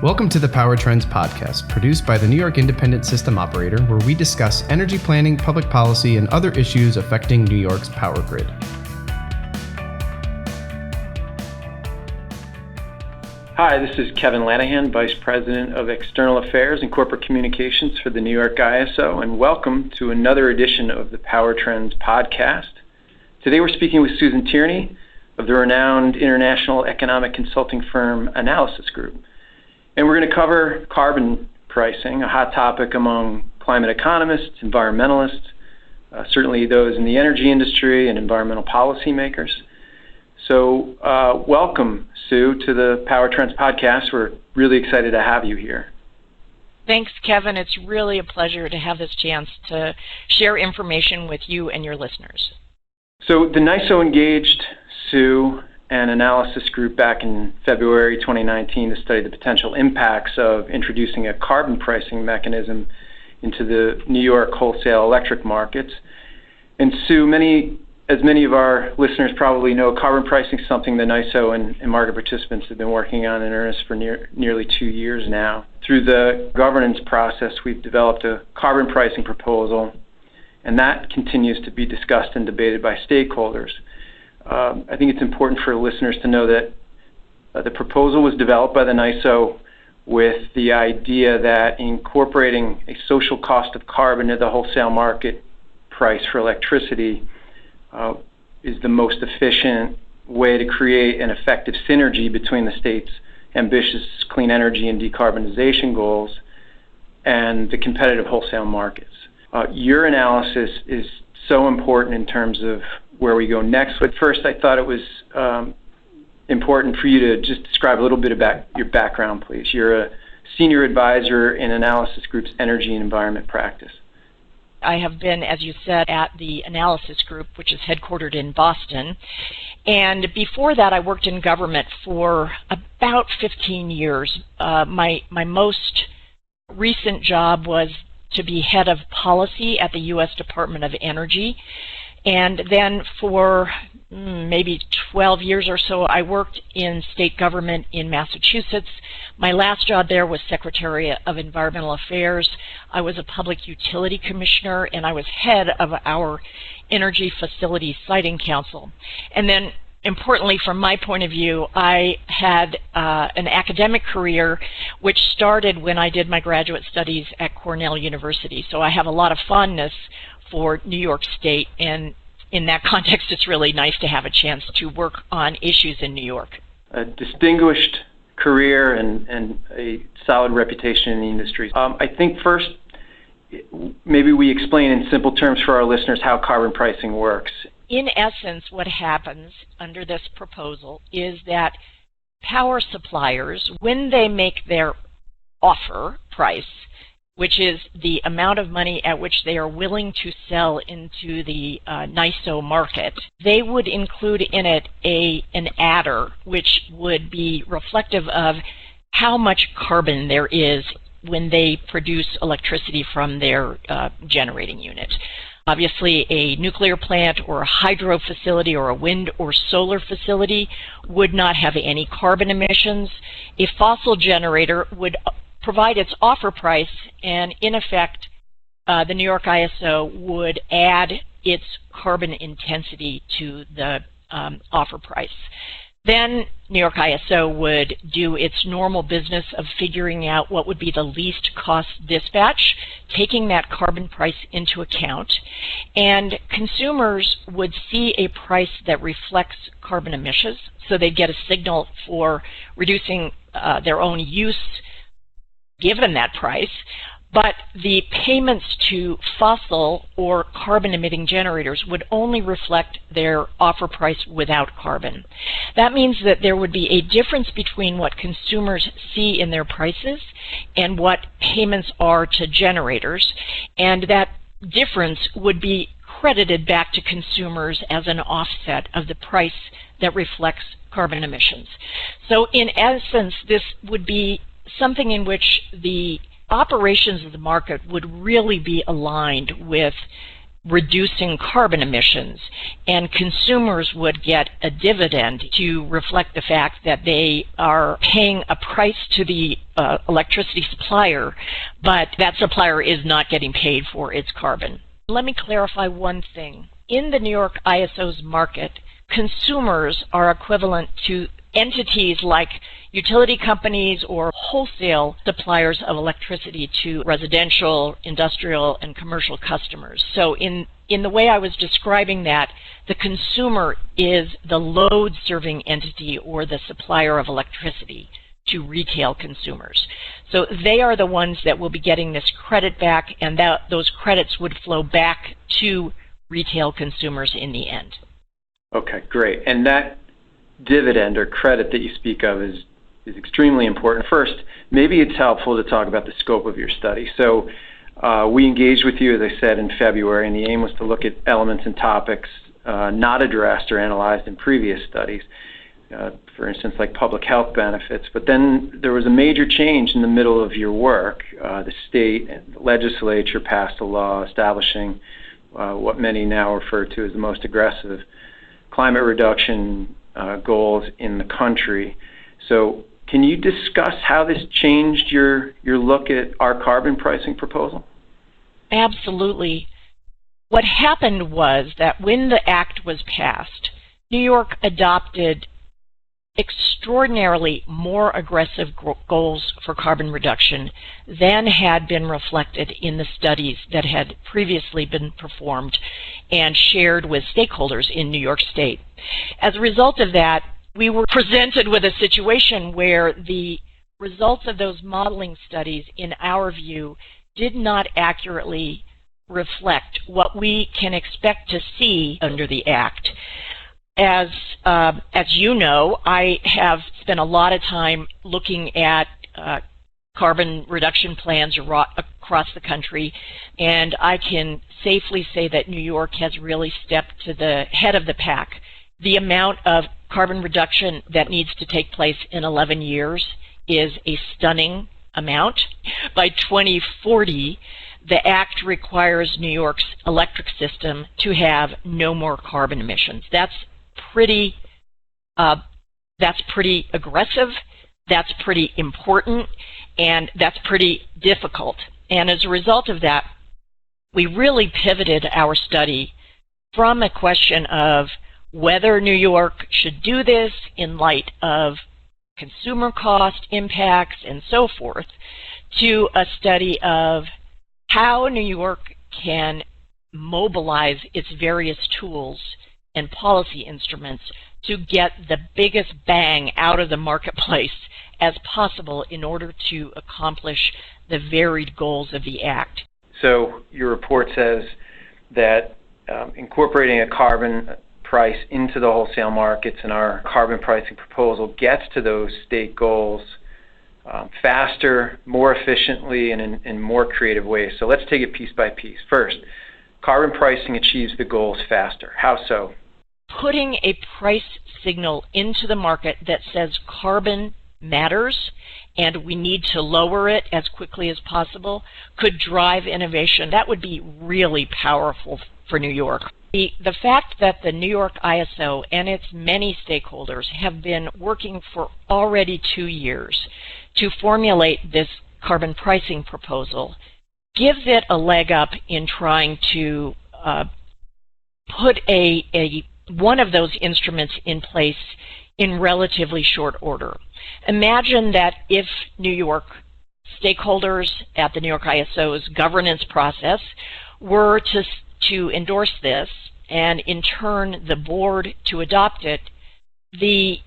Welcome to the Power Trends podcast, produced by the New York Independent System Operator, where we discuss energy planning, public policy, and other issues affecting New York's power grid. Hi, this is Kevin Lanahan, Vice President of External Affairs and Corporate Communications for the New York ISO, and welcome to another edition of the Power Trends podcast. Today we're speaking with Susan Tierney of the renowned international economic consulting firm Analysis Group. And we're going to cover carbon pricing, a hot topic among climate economists, environmentalists, certainly those in the energy industry and environmental policymakers. So welcome, Sue, to the Power Trends podcast. We're really excited to have you here. Thanks, Kevin. It's really a pleasure to have this chance to share information with you and your listeners. So the NYISO engaged Sue and Analysis Group back in February 2019 to study the potential impacts of introducing a carbon pricing mechanism into the New York wholesale electric markets. And Sue, as many of our listeners probably know, carbon pricing is something the NYISO and market participants have been working on in earnest for nearly 2 years now. Through the governance process, we've developed a carbon pricing proposal, and that continues to be discussed and debated by stakeholders. I think it's important for listeners to know that the proposal was developed by the NYISO with the idea that incorporating a social cost of carbon into the wholesale market price for electricity is the most efficient way to create an effective synergy between the state's ambitious clean energy and decarbonization goals and the competitive wholesale markets. Your analysis is so important in terms of where we go next. But first, I thought it was important for you to just describe a little bit about your background, please. You're a senior advisor in Analysis Group's energy and environment practice. I have been, as you said, at the Analysis Group, which is headquartered in Boston. And before that, I worked in government for about 15 years. My most recent job was to be head of policy at the U.S. Department of Energy. And then for maybe 12 years or so, I worked in state government in Massachusetts. My last job there was Secretary of Environmental Affairs. I was a public utility commissioner, and I was head of our Energy Facility Siting Council. And then, importantly, from my point of view, I had an academic career which started when I did my graduate studies at Cornell University. So I have a lot of fondness for New York State, and in that context, it's really nice to have a chance to work on issues in New York. A distinguished career and a solid reputation in the industry. I think first, maybe we explain in simple terms for our listeners how carbon pricing works. In essence, what happens under this proposal is that power suppliers, when they make their offer price, which is the amount of money at which they are willing to sell into the NYISO market, they would include in it an adder, which would be reflective of how much carbon there is when they produce electricity from their generating unit. Obviously, a nuclear plant or a hydro facility or a wind or solar facility would not have any carbon emissions. A fossil generator would provide its offer price, and in effect, the New York ISO would add its carbon intensity to the offer price. Then New York ISO would do its normal business of figuring out what would be the least cost dispatch, taking that carbon price into account, and consumers would see a price that reflects carbon emissions, so they'd get a signal for reducing their own use given that price, but the payments to fossil or carbon-emitting generators would only reflect their offer price without carbon. That means that there would be a difference between what consumers see in their prices and what payments are to generators, and that difference would be credited back to consumers as an offset of the price that reflects carbon emissions. So in essence, this would be something in which the operations of the market would really be aligned with reducing carbon emissions, and consumers would get a dividend to reflect the fact that they are paying a price to the electricity supplier, but that supplier is not getting paid for its carbon. Let me clarify one thing. In the New York ISO's market, consumers are equivalent to entities like utility companies or wholesale suppliers of electricity to residential, industrial, and commercial customers. So in the way I was describing that, the consumer is the load-serving entity or the supplier of electricity to retail consumers. So they are the ones that will be getting this credit back, and those credits would flow back to retail consumers in the end. Okay, great. And that dividend or credit that you speak of is extremely important. First, maybe it's helpful to talk about the scope of your study. So we engaged with you, as I said, in February, and the aim was to look at elements and topics not addressed or analyzed in previous studies, for instance, like public health benefits. But then there was a major change in the middle of your work. The state legislature passed a law establishing what many now refer to as the most aggressive climate reduction goals in the country. So can you discuss how this changed your look at our carbon pricing proposal? Absolutely. What happened was that when the act was passed, New York adopted extraordinarily more aggressive goals for carbon reduction than had been reflected in the studies that had previously been performed and shared with stakeholders in New York State. As a result of that, we were presented with a situation where the results of those modeling studies, in our view, did not accurately reflect what we can expect to see under the Act. As you know, I have spent a lot of time looking at carbon reduction plans across the country, and I can safely say that New York has really stepped to the head of the pack. The amount of carbon reduction that needs to take place in 11 years is a stunning amount. By 2040, the Act requires New York's electric system to have no more carbon emissions. That's pretty aggressive, that's pretty important, and that's pretty difficult. And as a result of that, we really pivoted our study from a question of whether New York should do this in light of consumer cost impacts and so forth, to a study of how New York can mobilize its various tools and policy instruments to get the biggest bang out of the marketplace as possible in order to accomplish the varied goals of the Act. So your report says that incorporating a carbon price into the wholesale markets in our carbon pricing proposal gets to those state goals faster, more efficiently, and in more creative ways. So let's take it piece by piece. First, carbon pricing achieves the goals faster. How so? Putting a price signal into the market that says carbon matters and we need to lower it as quickly as possible could drive innovation. That would be really powerful for New York. The fact that the New York ISO and its many stakeholders have been working for already 2 years to formulate this carbon pricing proposal gives it a leg up in trying to put one of those instruments in place in relatively short order. Imagine that if New York stakeholders at the New York ISO's governance process were to endorse this, and in turn the board to adopt it, the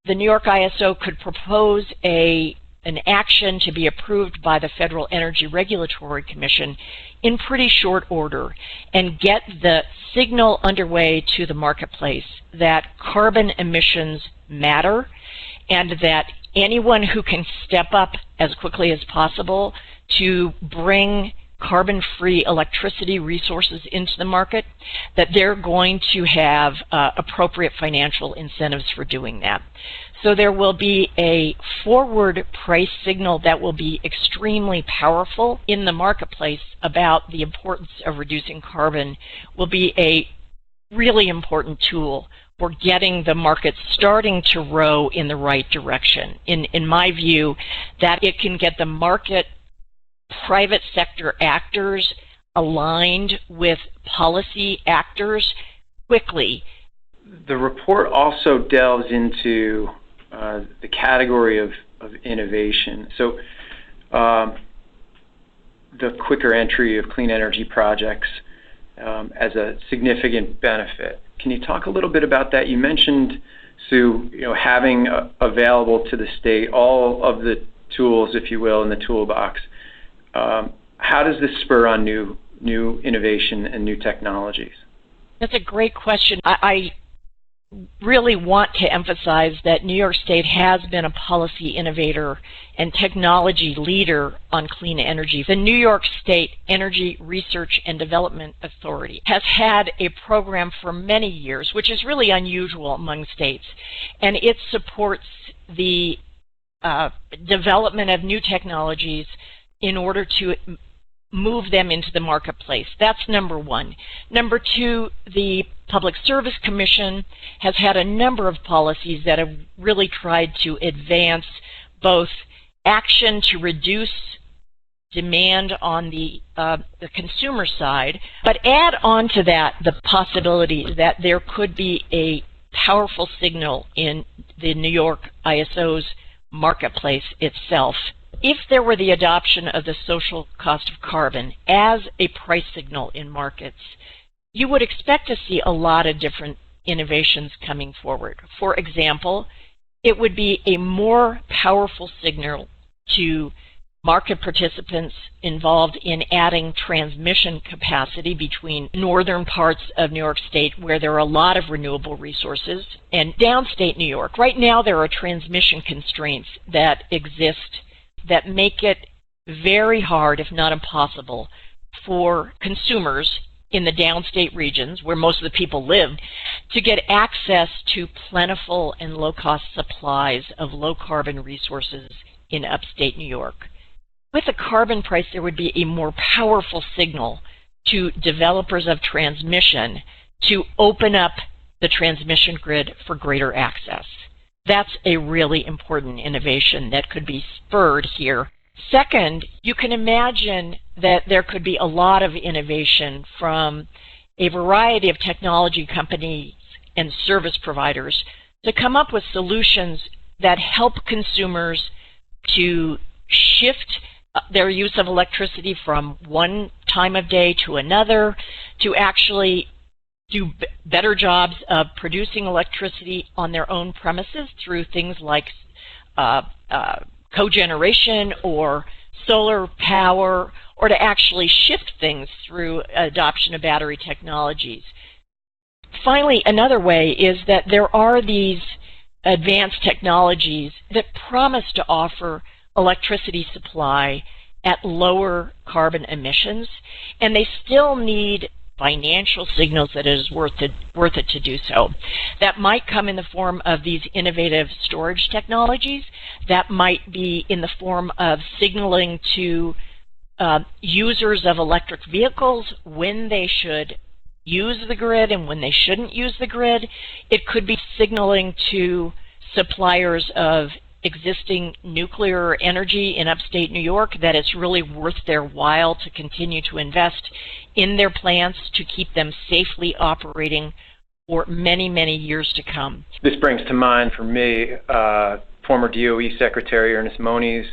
New York ISO could propose an action to be approved by the Federal Energy Regulatory Commission in pretty short order and get the signal underway to the marketplace that carbon emissions matter and that anyone who can step up as quickly as possible to bring carbon-free electricity resources into the market, that they're going to have appropriate financial incentives for doing that. So there will be a forward price signal that will be extremely powerful in the marketplace about the importance of reducing carbon, will be a really important tool for getting the market starting to row in the right direction. In my view, that it can get the market private sector actors aligned with policy actors quickly. The report also delves into the category of innovation. So the quicker entry of clean energy projects as a significant benefit. Can you talk a little bit about that? You mentioned, Sue, having available to the state all of the tools, if you will, in the toolbox. How does this spur on new innovation and new technologies? That's a great question. I really want to emphasize that New York State has been a policy innovator and technology leader on clean energy. The New York State Energy Research and Development Authority has had a program for many years, which is really unusual among states, and it supports the development of new technologies in order to move them into the marketplace. That's number one. Number two, the Public Service Commission has had a number of policies that have really tried to advance both action to reduce demand on the consumer side, but add on to that the possibility that there could be a powerful signal in the New York ISO's marketplace itself. If there were the adoption of the social cost of carbon as a price signal in markets, you would expect to see a lot of different innovations coming forward. For example, it would be a more powerful signal to market participants involved in adding transmission capacity between northern parts of New York State, where there are a lot of renewable resources, and downstate New York. Right now there are transmission constraints that exist that make it very hard, if not impossible, for consumers in the downstate regions, where most of the people live, to get access to plentiful and low-cost supplies of low-carbon resources in upstate New York. With a carbon price, there would be a more powerful signal to developers of transmission to open up the transmission grid for greater access. That's a really important innovation that could be spurred here. Second, you can imagine that there could be a lot of innovation from a variety of technology companies and service providers to come up with solutions that help consumers to shift their use of electricity from one time of day to another, to actually do better jobs of producing electricity on their own premises through things like cogeneration or solar power, or to actually shift things through adoption of battery technologies. Finally, another way is that there are these advanced technologies that promise to offer electricity supply at lower carbon emissions, and they still need financial signals that it is worth it to do so. That might come in the form of these innovative storage technologies. That might be in the form of signaling to users of electric vehicles when they should use the grid and when they shouldn't use the grid. It could be signaling to suppliers of existing nuclear energy in upstate New York that it's really worth their while to continue to invest in their plants to keep them safely operating for many, many years to come. This brings to mind for me former DOE Secretary Ernest Moni's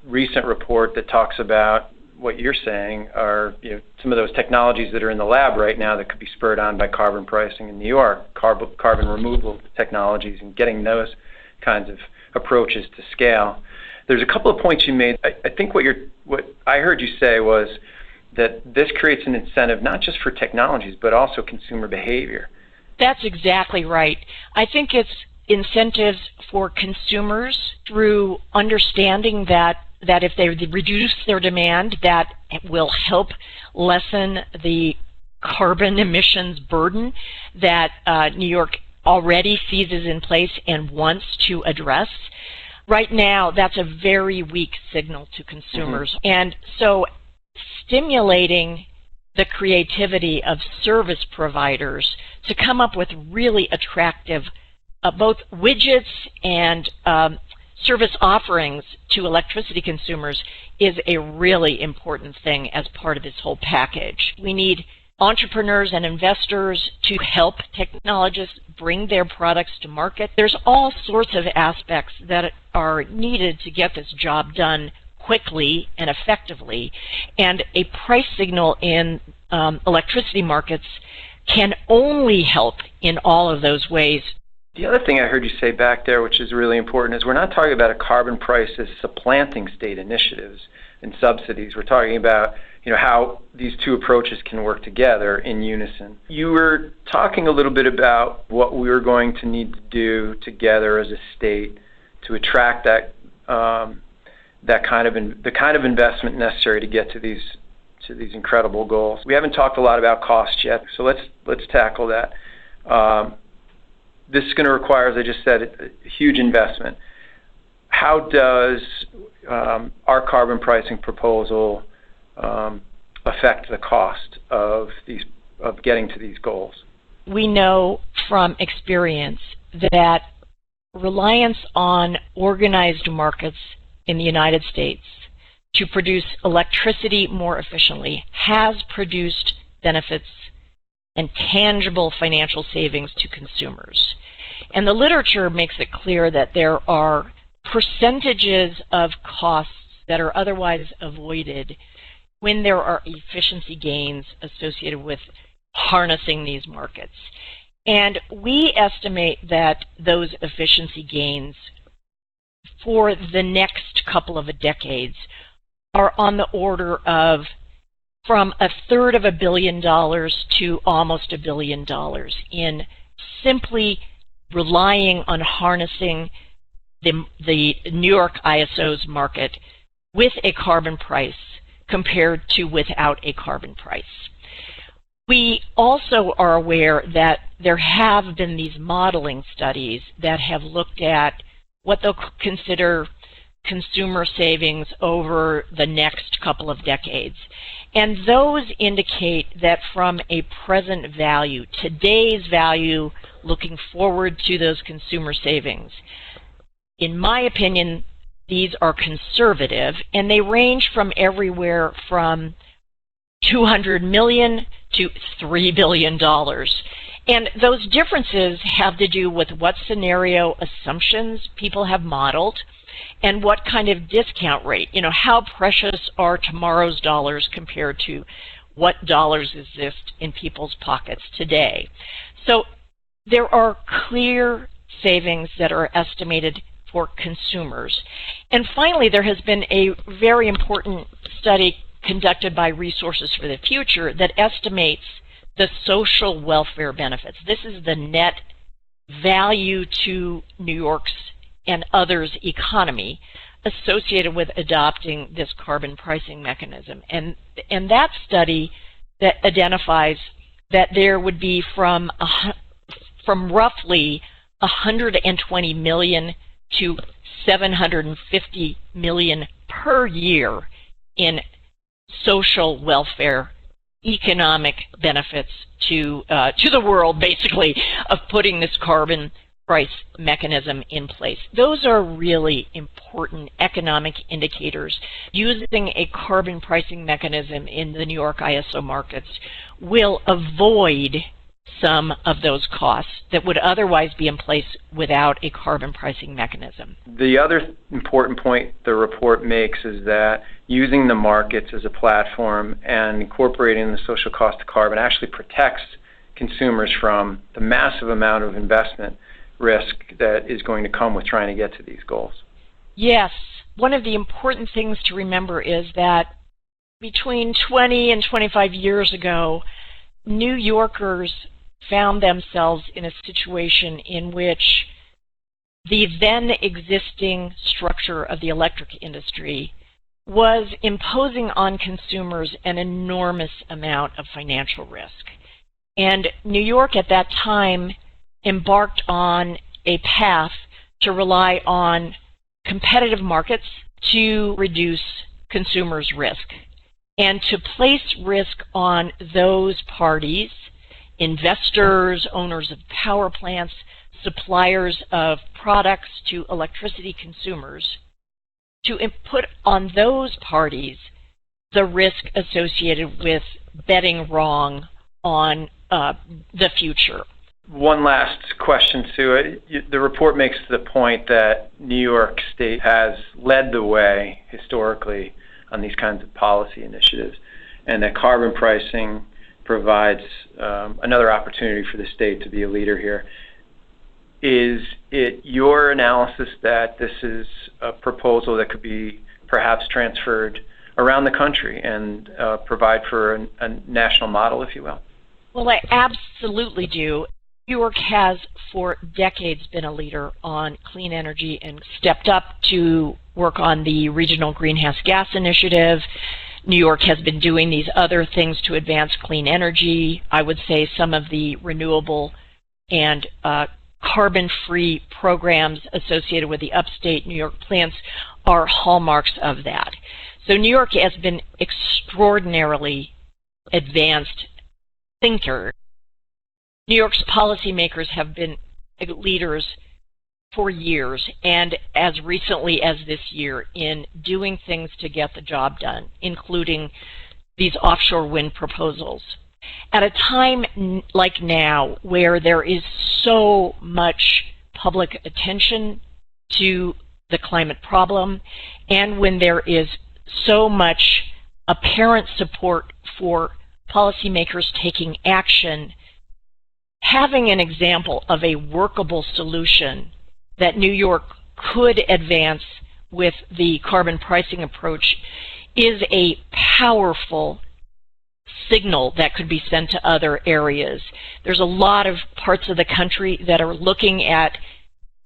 recent report that talks about what you're saying are some of those technologies that are in the lab right now that could be spurred on by carbon pricing in New York, carbon removal technologies, and getting those kinds of approaches to scale. There's a couple of points you made. I think what I heard you say was that this creates an incentive not just for technologies but also consumer behavior. That's exactly right. I think it's incentives for consumers through understanding that that if they reduce their demand, that will help lessen the carbon emissions burden that New York already sees is in place and wants to address. Right now, that's a very weak signal to consumers. And so stimulating the creativity of service providers to come up with really attractive both widgets and service offerings to electricity consumers is a really important thing as part of this whole package. We need entrepreneurs and investors to help technologists bring their products to market. There's all sorts of aspects that are needed to get this job done quickly and effectively, and a price signal in electricity markets can only help in all of those ways. The other thing I heard you say back there, which is really important, is we're not talking about a carbon price as supplanting state initiatives and subsidies. We're talking about how these two approaches can work together in unison. You were talking a little bit about what we were going to need to do together as a state to attract that the kind of investment necessary to get to these incredible goals. We haven't talked a lot about cost yet, so let's tackle that. This is going to require, as I just said, a huge investment. How does our carbon pricing proposal affect the cost of getting to these goals? We know from experience that reliance on organized markets in the United States to produce electricity more efficiently has produced benefits and tangible financial savings to consumers. And the literature makes it clear that there are percentages of costs that are otherwise avoided when there are efficiency gains associated with harnessing these markets. And we estimate that those efficiency gains for the next couple of decades are on the order of from $1/3 billion to almost $1 billion in simply relying on harnessing the New York ISO's market with a carbon price compared to without a carbon price. We also are aware that there have been these modeling studies that have looked at what they'll consider consumer savings over the next couple of decades. And those indicate that from a present value, today's value, looking forward to those consumer savings, in my opinion, these are conservative, and they range from everywhere from $200 million to $3 billion. And those differences have to do with what scenario assumptions people have modeled and what kind of discount rate. How precious are tomorrow's dollars compared to what dollars exist in people's pockets today. So there are clear savings that are estimated for consumers. And finally, there has been a very important study conducted by Resources for the Future that estimates the social welfare benefits. This is the net value to New York's and others' economy associated with adopting this carbon pricing mechanism. And that study that identifies that there would be from roughly 120 million to 750 million per year in social welfare economic benefits to the world, basically, of putting this carbon price mechanism in place. Those are really important economic indicators. Using a carbon pricing mechanism in the New York ISO markets will avoid some of those costs that would otherwise be in place without a carbon pricing mechanism. The other important point the report makes is that using the markets as a platform and incorporating the social cost of carbon actually protects consumers from the massive amount of investment risk that is going to come with trying to get to these goals. Yes. One of the important things to remember is that between 20 and 25 years ago, New Yorkers found themselves in a situation in which the then existing structure of the electric industry was imposing on consumers an enormous amount of financial risk. And New York at that time embarked on a path to rely on competitive markets to reduce consumers' risk and to place risk on those parties, investors, owners of power plants, suppliers of products to electricity consumers, to put on those parties the risk associated with betting wrong on the future. One last question, Sue. The report makes the point that New York State has led the way historically on these kinds of policy initiatives, and that carbon pricing provides another opportunity for the state to be a leader here. Is it your analysis that this is a proposal that could be perhaps transferred around the country and provide for a national model, if you will? Well, I absolutely do. New York has for decades been a leader on clean energy and stepped up to work on the regional greenhouse gas initiative. New York has been doing these other things to advance clean energy. I would say some of the renewable and carbon-free programs associated with the upstate New York plants are hallmarks of that. So New York has been extraordinarily advanced thinker. New York's policymakers have been leaders for years, and as recently as this year, in doing things to get the job done, including these offshore wind proposals. At a time like now, where there is so much public attention to the climate problem, and when there is so much apparent support for policymakers taking action, having an example of a workable solution that New York could advance with the carbon pricing approach is a powerful signal that could be sent to other areas. There's a lot of parts of the country that are looking at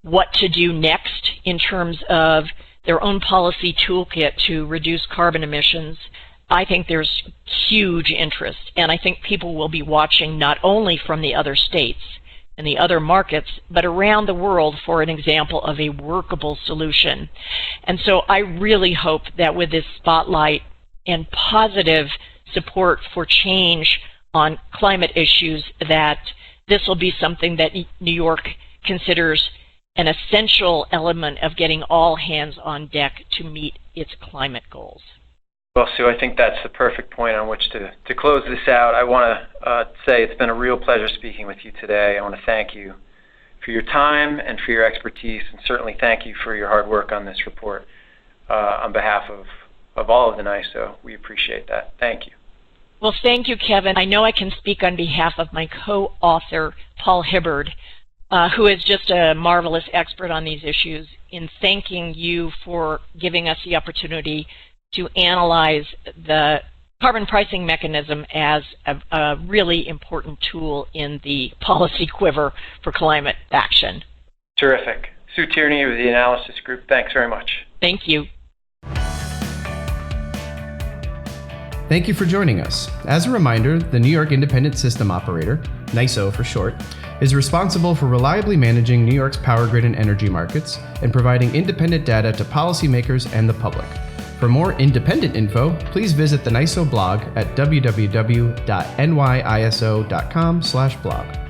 what to do next in terms of their own policy toolkit to reduce carbon emissions. I think there's huge interest, and I think people will be watching not only from the other states and the other markets, but around the world for an example of a workable solution. And so I really hope that with this spotlight and positive support for change on climate issues, that this will be something that New York considers an essential element of getting all hands on deck to meet its climate goals. Well, Sue, I think that's the perfect point on which to close this out. I want to say it's been a real pleasure speaking with you today. I want to thank you for your time and for your expertise, and certainly thank you for your hard work on this report. On behalf of all of the NYISO, we appreciate that. Thank you. Well, thank you, Kevin. I know I can speak on behalf of my co-author, Paul Hibbard, who is just a marvelous expert on these issues, in thanking you for giving us the opportunity to analyze the carbon pricing mechanism as a really important tool in the policy quiver for climate action. Terrific. Sue Tierney of the Analysis Group, thanks very much. Thank you. Thank you for joining us. As a reminder, the New York Independent System Operator, NYISO for short, is responsible for reliably managing New York's power grid and energy markets and providing independent data to policymakers and the public. For more independent info, please visit the NYISO blog at www.nyiso.com/blog.